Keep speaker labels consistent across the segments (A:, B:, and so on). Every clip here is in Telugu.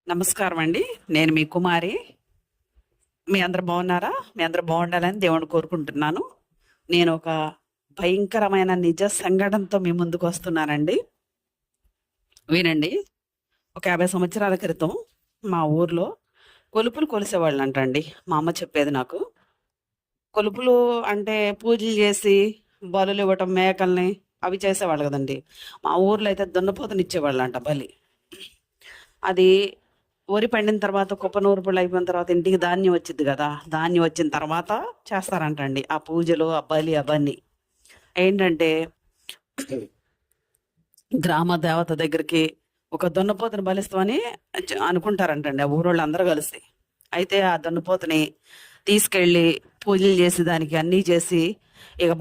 A: నమస్కారం అండి. నేను మీ కుమారి. మీ అందరు బాగున్నారా? మీ అందరు బాగుండాలని దేవుని కోరుకుంటున్నాను. నేను ఒక భయంకరమైన నిజ సంఘటనతో మీ ముందుకు వస్తున్నానండి. వినండి. ఒక 50 సంవత్సరాల క్రితం మా ఊర్లో కొలుపులు కొలిసేవాళ్ళు అంటండి. మా అమ్మ చెప్పేది నాకు. కొలుపులు అంటే పూజలు చేసి బలులు ఇవ్వటం, మేకల్ని అవి చేసేవాళ్ళు కదండి. మా ఊర్లో అయితే దున్నపోతని ఇచ్చేవాళ్ళు అంట బలి. అది వరి పండిన తర్వాత కుప్ప నూర్పులు అయిపోయిన తర్వాత ఇంటికి ధాన్యం వచ్చింది కదా, ధాన్యం వచ్చిన తర్వాత చేస్తారంటండి ఆ పూజలు, ఆ బలి అవన్నీ. ఏంటంటే గ్రామ దేవత దగ్గరికి ఒక దున్నపోతుని బలిస్తామని అనుకుంటారంటండి ఆ ఊరోళ్ళు అందరూ కలిసి. అయితే ఆ దున్నపోతుని తీసుకెళ్ళి పూజలు చేసి దానికి అన్నీ చేసి ఇక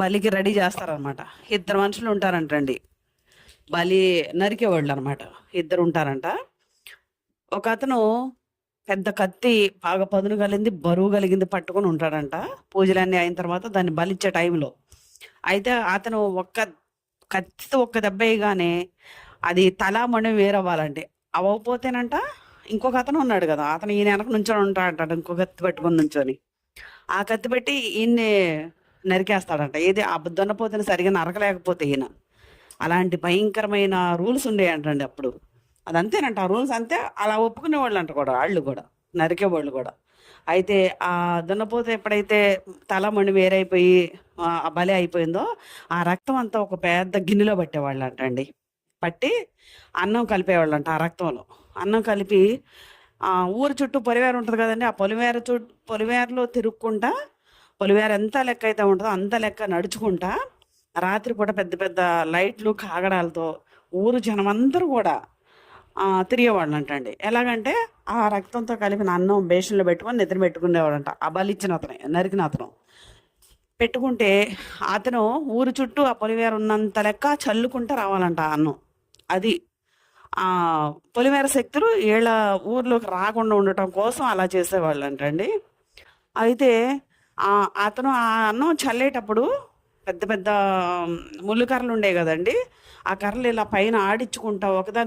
A: బలికి రెడీ చేస్తారనమాట. ఇద్దరు మనుషులు ఉంటారంటండి బలి నరికేవాళ్ళు అనమాట. ఇద్దరు ఉంటారంట. ఒక అతను పెద్ద కత్తి బాగా పదును కలిగింది, బరువు కలిగింది పట్టుకొని ఉంటాడంట పూజలన్నీ అయిన తర్వాత దాన్ని బలిచ్చే టైంలో. అయితే అతను కత్తితో ఒక్క దెబ్బ వేయగానే అది తలా మణి వేరవ్వాలంటే అవ్వకపోతేనంట ఇంకొక అతను ఉన్నాడు కదా, అతను ఈయన వెనక నుంచొని ఉంటాడంట ఇంకో కత్తి పెట్టుకొని నుంచొని. ఆ కత్తి పెట్టి ఈయన్ని నరికేస్తాడంట. ఏది ఆ దున్నపోతని సరిగా నరకలేకపోతే ఈయన. అలాంటి భయంకరమైన రూల్స్ ఉండేయంటండి అప్పుడు. అదంతేనంట, ఆ రూల్స్ అంతే. అలా ఒప్పుకునేవాళ్ళు అంట కూడా, వాళ్ళు కూడా నరికేవాళ్ళు కూడా. అయితే ఆ దున్నపోత ఎప్పుడైతే తలమణి వేరైపోయి ఆ బలి అయిపోయిందో, ఆ రక్తం అంతా ఒక పెద్ద గిన్నెలో పట్టేవాళ్ళు అంటండి. పట్టి అన్నం కలిపేవాళ్ళంట ఆ రక్తంలో. అన్నం కలిపి ఊరు చుట్టూ పొలిమేర ఉంటుంది కదండి, ఆ పొలిమేరలో తిరుక్కుంటా, పొలిమేర ఎంత లెక్క అయితే ఉంటుందో అంత లెక్క నడుచుకుంటా రాత్రిపూట పెద్ద పెద్ద లైట్లు కాగడాలతో ఊరు జనం అందరూ కూడా తిరిగేవాళ్ళు అంటండి. ఎలాగంటే ఆ రక్తంతో కలిపిన అన్నం బేషన్లో పెట్టుకొని నిద్ర పెట్టుకునేవాడంట ఆ బలిచ్చిన అతను, నరికిన అతను. పెట్టుకుంటే అతను ఊరు చుట్టూ ఆ పొలిమేర ఉన్నంత లెక్క చల్లుకుంటూ రావాలంట ఆ అన్నం. అది ఆ పొలిమేర శక్తులు వీళ్ళ ఊర్లోకి రాకుండా ఉండటం కోసం అలా చేసేవాళ్ళు అంటండి. అయితే అతను ఆ అన్నం చల్లేటప్పుడు పెద్ద పెద్ద ముళ్ళు కర్రలు ఉండేవి కదండి, ఆ కర్రలు ఇలా పైన ఆడించుకుంటా ఒకదాని